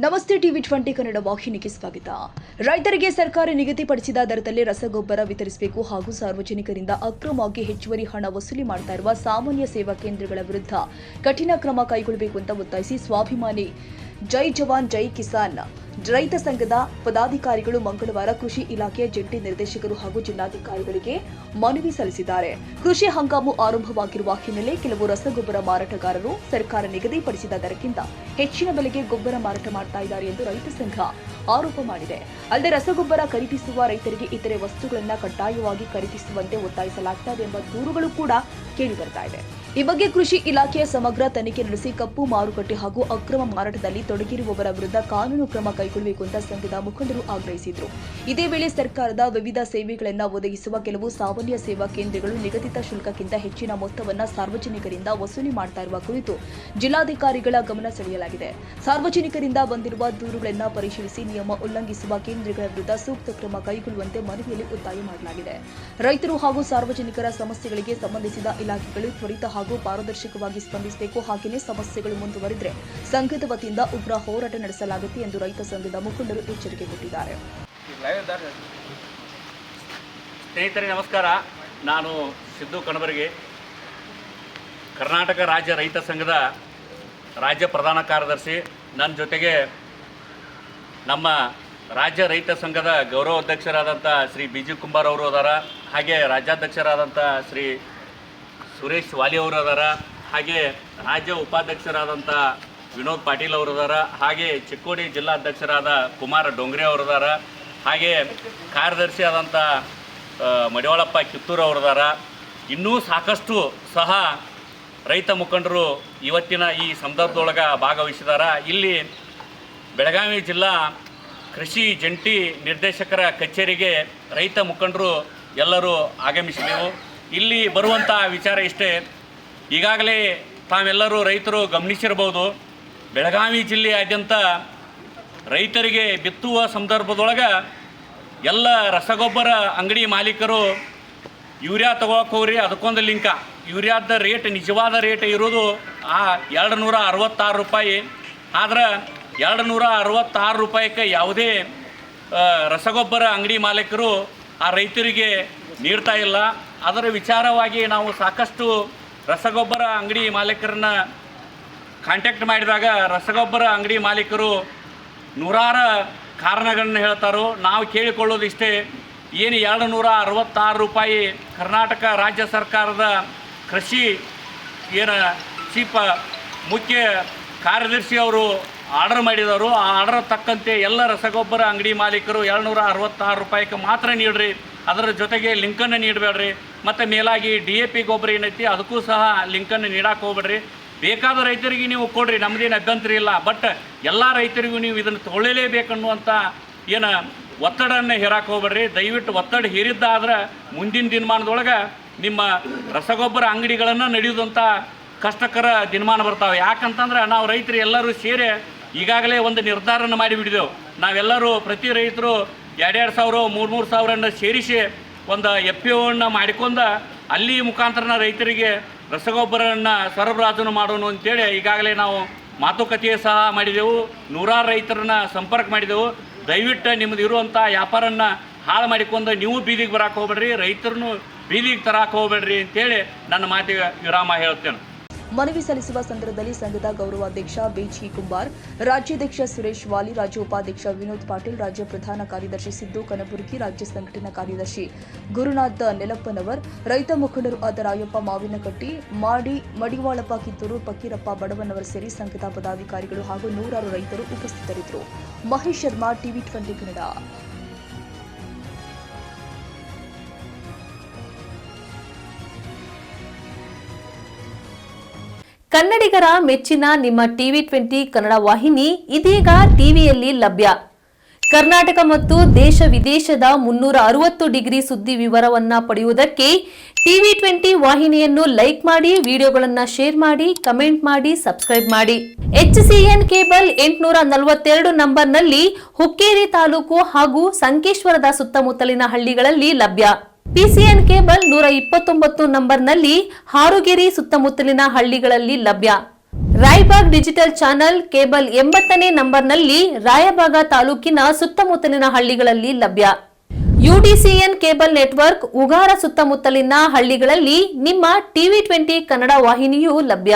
ನಮಸ್ತೆ ಟಿವಿ 20 ಕನ್ನಡ ವಾಹಿನಿಗೆ ಸ್ವಾಗತ. ರೈತರಿಗೆ ಸರ್ಕಾರ ನಿಗದಿಪಡಿಸಿದ ದರದಲ್ಲಿ ರಸಗೊಬ್ಬರ ವಿತರಿಸಬೇಕು ಹಾಗೂ ಸಾರ್ವಜನಿಕರಿಂದ ಅಕ್ರಮವಾಗಿ ಹೆಚ್ಚುವರಿ ಹಣ ವಸೂಲಿ ಮಾಡ್ತಾ ಇರುವ ಸಾಮಾನ್ಯ ಸೇವಾ ಕೇಂದ್ರಗಳ ವಿರುದ್ಧ ಕಠಿಣ ಕ್ರಮ ಕೈಗೊಳ್ಳಬೇಕು ಅಂತ ಒತ್ತಾಯಿಸಿ ಸ್ವಾಭಿಮಾನಿ ಜೈ ಜವಾನ್ ಜೈ ಕಿಸಾನ್ ರೈತ ಸಂಘದ ಪದಾಧಿಕಾರಿಗಳು ಮಂಗಳವಾರ ಕೃಷಿ ಇಲಾಖೆಯ ಜಂಟಿ ನಿರ್ದೇಶಕರು ಹಾಗೂ ಜಿಲ್ಲಾಧಿಕಾರಿಗಳಿಗೆ ಮನವಿ ಸಲ್ಲಿಸಿದ್ದಾರೆ. ಕೃಷಿ ಹಂಗಾಮು ಆರಂಭವಾಗಿರುವ ಹಿನ್ನೆಲೆ ಕೆಲವು ರಸಗೊಬ್ಬರ ಮಾರಾಟಗಾರರು ಸರ್ಕಾರ ನಿಗದಿಪಡಿಸಿದ ದರಕ್ಕಿಂತ ಹೆಚ್ಚಿನ ಬೆಲೆಗೆ ಗೊಬ್ಬರ ಮಾರಾಟ ಮಾಡ್ತಾ ಇದ್ದಾರೆ ಎಂದು ರೈತ ಸಂಘ ಆರೋಪ ಮಾಡಿದೆ. ಅಲ್ಲದೆ ರಸಗೊಬ್ಬರ ಖರೀದಿಸುವ ರೈತರಿಗೆ ಇತರೆ ವಸ್ತುಗಳನ್ನು ಕಡ್ಡಾಯವಾಗಿ ಖರೀದಿಸುವಂತೆ ಒತ್ತಾಯಿಸಲಾಗುತ್ತದೆ ಎಂಬ ದೂರುಗಳು ಕೂಡ ಕೇಳಿಬರ್ತಾ ಇದೆ. ಈ ಬಗ್ಗೆ ಕೃಷಿ ಇಲಾಖೆಯ ಸಮಗ್ರ ತನಿಖೆ ನಡೆಸಿ ಕಪ್ಪು ಮಾರುಕಟ್ಟೆ ಹಾಗೂ ಅಕ್ರಮ ಮಾರಾಟದಲ್ಲಿ ತೊಡಗಿರುವವರ ವಿರುದ್ಧ ಕಾನೂನು ಕ್ರಮ ಕೈಗೊಳ್ಳಬೇಕು ಅಂತ ಸಂಘದ ಮುಖಂಡರು ಆಗ್ರಹಿಸಿದರು. ಇದೇ ವೇಳೆ ಸರ್ಕಾರದ ವಿವಿಧ ಸೇವೆಗಳನ್ನು ಒದಗಿಸುವ ಕೆಲವು ಸಾಮಾನ್ಯ ಸೇವಾ ಕೇಂದ್ರಗಳು ನಿಗದಿತ ಶುಲ್ಕಕ್ಕಿಂತ ಹೆಚ್ಚಿನ ಮೊತ್ತವನ್ನು ಸಾರ್ವಜನಿಕರಿಂದ ವಸೂಲಿ ಮಾಡ್ತಾ ಇರುವ ಕುರಿತು ಜಿಲ್ಲಾಧಿಕಾರಿಗಳ ಗಮನ ಸೆಳೆಯಲಾಗಿದೆ. ಸಾರ್ವಜನಿಕರಿಂದ ಬಂದಿರುವ ದೂರುಗಳನ್ನು ಪರಿಶೀಲಿಸಿ ನಿಯಮ ಉಲ್ಲಂಘಿಸುವ ಕೇಂದ್ರಗಳ ವಿರುದ್ಧ ಸೂಕ್ತ ಕ್ರಮ ಕೈಗೊಳ್ಳುವಂತೆ ಮನವಿಯಲ್ಲಿ ಒತ್ತಾಯ ಮಾಡಲಾಗಿದೆ. ರೈತರು ಹಾಗೂ ಸಾರ್ವಜನಿಕರ ಸಮಸ್ಯೆಗಳಿಗೆ ಸಂಬಂಧಿಸಿದ ಇಲಾಖೆಗಳು ತ್ವರಿತ ಹಾಗೂ ಪಾರದರ್ಶಕವಾಗಿ ಸ್ಪಂದಿಸಬೇಕು. ಹಾಗೆಯೇ ಸಮಸ್ಯೆಗಳು ಮುಂದುವರಿದರೆ ಸಂಘದ ವತಿಯಿಂದ ಉಗ್ರ ಹೋರಾಟ ನಡೆಸಲಾಗುತ್ತೆ ಎಂದು ರೈತ ಸಂಘದ ಮುಖಂಡರು ಎಚ್ಚರಿಕೆ ಕೊಟ್ಟಿದ್ದಾರೆ. ಸ್ನೇಹಿತರೆ ನಮಸ್ಕಾರ, ನಾನು ಸಿದ್ದು ಕಣಬರಗಿ, ಕರ್ನಾಟಕ ರಾಜ್ಯ ರೈತ ಸಂಘದ ರಾಜ್ಯ ಪ್ರಧಾನ ಕಾರ್ಯದರ್ಶಿ. ನನ್ನ ಜೊತೆಗೆ ನಮ್ಮ ರಾಜ್ಯ ರೈತ ಸಂಘದ ಗೌರವ ಅಧ್ಯಕ್ಷರಾದಂಥ ಶ್ರೀ ಬಿ ಜಿ ಕುಂಬಾರ್ ಅವರು ಅದಾರ, ಹಾಗೆ ರಾಜ್ಯಾಧ್ಯಕ್ಷರಾದಂಥ ಶ್ರೀ ಸುರೇಶ್ ವಾಲಿ ಅವರು ಅದಾರ, ಹಾಗೆ ರಾಜ್ಯ ಉಪಾಧ್ಯಕ್ಷರಾದಂಥ ವಿನೋದ್ ಪಾಟೀಲ್ ಅವರು ಅದಾರ, ಹಾಗೆ ಚಿಕ್ಕೋಡಿ ಜಿಲ್ಲಾಧ್ಯಕ್ಷರಾದ ಕುಮಾರ ಡೊಂಗ್ರೆ ಅವರು ಅದಾರ, ಹಾಗೆ ಕಾರ್ಯದರ್ಶಿ ಆದಂಥ ಮಡಿವಾಳಪ್ಪ ಕಿತ್ತೂರು ಅವರು ಅದಾರ. ಇನ್ನೂ ಸಾಕಷ್ಟು ಸಹ ರೈತ ಮುಖಂಡರು ಇವತ್ತಿನ ಈ ಸಂದರ್ಭದೊಳಗೆ ಭಾಗವಹಿಸಿದಾರ. ಇಲ್ಲಿ ಬೆಳಗಾವಿ ಜಿಲ್ಲಾ ಕೃಷಿ ಜಂಟಿ ನಿರ್ದೇಶಕರ ಕಚೇರಿಗೆ ರೈತ ಮುಖಂಡರು ಎಲ್ಲರೂ ಆಗಮಿಸಿದೆವು. ಇಲ್ಲಿ ಬರುವಂಥ ವಿಚಾರ ಇಷ್ಟೇ, ಈಗಾಗಲೇ ತಾವೆಲ್ಲರೂ ರೈತರು ಗಮನಿಸಿರ್ಬೋದು, ಬೆಳಗಾವಿ ಜಿಲ್ಲೆಯಾದ್ಯಂತ ರೈತರಿಗೆ ಬಿತ್ತುವ ಸಂದರ್ಭದೊಳಗೆ ಎಲ್ಲ ರಸಗೊಬ್ಬರ ಅಂಗಡಿ ಮಾಲೀಕರು ಯೂರಿಯಾ ತಗೋಕ್ಕೆ ಹೋಗ್ರಿ, ಅದಕ್ಕೊಂದು ಲಿಂಕ ಯೂರಿಯಾದ ರೇಟ್ ನಿಜವಾದ ರೇಟ್ ಇರೋದು ಆ 266 ರೂಪಾಯಿ. ಆದ್ರೆ 266 ರೂಪಾಯಿಗೆ ಯಾವುದೇ ರಸಗೊಬ್ಬರ ಅಂಗಡಿ ಮಾಲೀಕರು ಆ ರೈತರಿಗೆ ನೀಡ್ತಾ ಇಲ್ಲ. ಅದರ ವಿಚಾರವಾಗಿ ನಾವು ಸಾಕಷ್ಟು ರಸಗೊಬ್ಬರ ಅಂಗಡಿ ಮಾಲೀಕರನ್ನ ಕಾಂಟ್ಯಾಕ್ಟ್ ಮಾಡಿದಾಗ ರಸಗೊಬ್ಬರ ಅಂಗಡಿ ಮಾಲೀಕರು ನೂರಾರು ಕಾರಣಗಳನ್ನ ಹೇಳ್ತಾರೋ. ನಾವು ಕೇಳಿಕೊಳ್ಳೋದು ಇಷ್ಟೇ, ಏನು 266 ರೂಪಾಯಿ ಕರ್ನಾಟಕ ರಾಜ್ಯ ಸರ್ಕಾರದ ಕೃಷಿ ಚೀಫ್ ಮುಖ್ಯ ಕಾರ್ಯದರ್ಶಿ ಅವರು ಆರ್ಡರ್ ಮಾಡಿದವರು, ಆ ಆರ್ಡರ್ ತಕ್ಕಂತೆ ಎಲ್ಲ ರಸಗೊಬ್ಬರ ಅಂಗಡಿ ಮಾಲೀಕರು 266 ರೂಪಾಯಿಗೆ ಮಾತ್ರ ನೀಡ್ರಿ, ಅದರ ಜೊತೆಗೆ ಲಿಂಕನ್ನು ನೀಡಬೇಡ್ರಿ. ಮತ್ತು ಮೇಲಾಗಿ DAP ಗೊಬ್ಬರ ಏನೈತಿ ಅದಕ್ಕೂ ಸಹ ಲಿಂಕನ್ನು ನೀಡಕ್ಕೆ ಹೋಗ್ಬೇಡ್ರಿ. ಬೇಕಾದ ರೈತರಿಗೆ ನೀವು ಕೊಡ್ರಿ, ನಮ್ಮದೇನು ಅಭ್ಯಂತರ ಇಲ್ಲ, ಬಟ್ ಎಲ್ಲ ರೈತರಿಗೂ ನೀವು ಇದನ್ನು ತೊಗೊಳ್ಳಲೇಬೇಕನ್ನುವಂಥ ಏನು ಒತ್ತಡವನ್ನು ಹೇರಕ್ಕೆ ಹೋಗ್ಬೇಡ್ರಿ. ದಯವಿಟ್ಟು ಒತ್ತಡ ಹೇರಿದ್ದಾದ್ರೆ ಮುಂದಿನ ದಿನಮಾನದೊಳಗೆ ನಿಮ್ಮ ರಸಗೊಬ್ಬರ ಅಂಗಡಿಗಳನ್ನು ನಡೆಯುವಂಥ ಕಷ್ಟಕರ ದಿನಮಾನ ಬರ್ತಾವೆ. ಯಾಕಂತಂದ್ರೆ ನಾವು ರೈತರು ಎಲ್ಲರೂ ಸೇರಿ ಈಗಾಗಲೇ ಒಂದು ನಿರ್ಧಾರನ ಮಾಡಿಬಿಟ್ಟಿದ್ದೆವು. ನಾವೆಲ್ಲರೂ ಪ್ರತಿ ರೈತರು 2,000 3,000 ಸೇರಿಸಿ ಒಂದು FPOವನ್ನು ಮಾಡಿಕೊಂಡು ಅಲ್ಲಿ ಮುಖಾಂತರ ರೈತರಿಗೆ ರಸಗೊಬ್ಬರವನ್ನು ಸರಬರಾಜು ಮಾಡೋಣ ಅಂತೇಳಿ ಈಗಾಗಲೇ ನಾವು ಮಾತುಕತೆ ಸಹ ಮಾಡಿದೆವು. ನೂರಾರು ರೈತರನ್ನ ಸಂಪರ್ಕ ಮಾಡಿದೆವು. ದಯವಿಟ್ಟು ನಿಮ್ಮದು ಇರುವಂಥ ವ್ಯಾಪಾರನ್ನು ಹಾಳು ಮಾಡಿಕೊಂಡು ನೀವು ಬೀದಿಗೆ ಬರಕ್ಕೆ ಹೋಗ್ಬೇಡ್ರಿ, ರೈತರನ್ನು ಬೀದಿಗೆ ತರಕ್ಕೆ ಹೋಗ್ಬೇಡ್ರಿ ಅಂತೇಳಿ ನನ್ನ ಮಾತಿಗೆ ವಿರಾಮ ಹೇಳ್ತೇನೆ. ಮನವಿ ಸಲ್ಲಿಸುವ ಸಂದರ್ಭದಲ್ಲಿ ಸಂಘದ ಗೌರವಾಧ್ಯಕ್ಷ BG ಕುಂಬಾರ್, ರಾಜ್ಯಾಧ್ಯಕ್ಷ ಸುರೇಶ್ ವಾಲಿ, ರಾಜ್ಯ ಉಪಾಧ್ಯಕ್ಷ ವಿನೋದ್ ಪಾಟೀಲ್, ರಾಜ್ಯ ಪ್ರಧಾನ ಕಾರ್ಯದರ್ಶಿ ಸಿದ್ದು ಕನಬುರ್ಗಿ, ರಾಜ್ಯ ಸಂಘಟನಾ ಕಾರ್ಯದರ್ಶಿ ಗುರುನಾಥ್ ನೆಲಪ್ಪನವರ್, ರೈತ ಮುಖಂಡರು ಆದ ರಾಯಪ್ಪ ಮಾವಿನಕಟ್ಟಿ, ಮಡಿವಾಳಪ್ಪ ಕಿತ್ತೂರು, ಫಕೀರಪ್ಪ ಬಡವನವರ್ ಸೇರಿ ಸಂಘದ ಪದಾಧಿಕಾರಿಗಳು ಹಾಗೂ ನೂರಾರು ರೈತರು ಉಪಸ್ಥಿತರಿದ್ದರು. ಮಹೇಶ್ ಶರ್ಮಾ, ಟಿವಿ 20 ಕನ್ನಡ. ಕನ್ನಡಿಗರ ಮೆಚ್ಚಿನ ನಿಮ್ಮ ಟಿವಿ 20 ಕನ್ನಡ ವಾಹಿನಿ ಇದೀಗ ಟಿವಿಯಲ್ಲಿ ಲಭ್ಯ. ಕರ್ನಾಟಕ ಮತ್ತು ದೇಶ ವಿದೇಶದ 360 ಡಿಗ್ರಿ ಸುದ್ದಿ ವಿವರವನ್ನ ಪಡೆಯುವುದಕ್ಕೆ ಟಿವಿ 20 ವಾಹಿನಿಯನ್ನು ಲೈಕ್ ಮಾಡಿ, ವಿಡಿಯೋಗಳನ್ನು ಶೇರ್ ಮಾಡಿ, ಕಮೆಂಟ್ ಮಾಡಿ, ಸಬ್ಸ್ಕ್ರೈಬ್ ಮಾಡಿ. HCN ಕೇಬಲ್ 842 ನಂಬರ್ನಲ್ಲಿ ಹುಕ್ಕೇರಿ ತಾಲೂಕು ಹಾಗೂ ಸಂಕೇಶ್ವರದ ಸುತ್ತಮುತ್ತಲಿನ ಹಳ್ಳಿಗಳಲ್ಲಿ ಲಭ್ಯ. PCN ಕೇಬಲ್ 129 ನಂಬರ್ನಲ್ಲಿ ಹಾರುಗೆರೆ ಸುತ್ತಮುತ್ತಲಿನ ಹಳ್ಳಿಗಳಲ್ಲಿ ಲಭ್ಯ. ರಾಯಬಾಗ್ ಡಿಜಿಟಲ್ ಚಾನೆಲ್ ಕೇಬಲ್ 80ನೇ ನಂಬರ್ನಲ್ಲಿ ರಾಯಬಾಗ ತಾಲೂಕಿನ ಸುತ್ತಮುತ್ತಲಿನ ಹಳ್ಳಿಗಳಲ್ಲಿ ಲಭ್ಯ. ಯುಡಿಸಿಎನ್ ಕೇಬಲ್ ನೆಟ್ವರ್ಕ್ ಉಗಾರ ಸುತ್ತಮುತ್ತಲಿನ ಹಳ್ಳಿಗಳಲ್ಲಿ ನಿಮ್ಮ ಟಿವಿ 20 ಕನ್ನಡ ವಾಹಿನಿಯೂ ಲಭ್ಯ.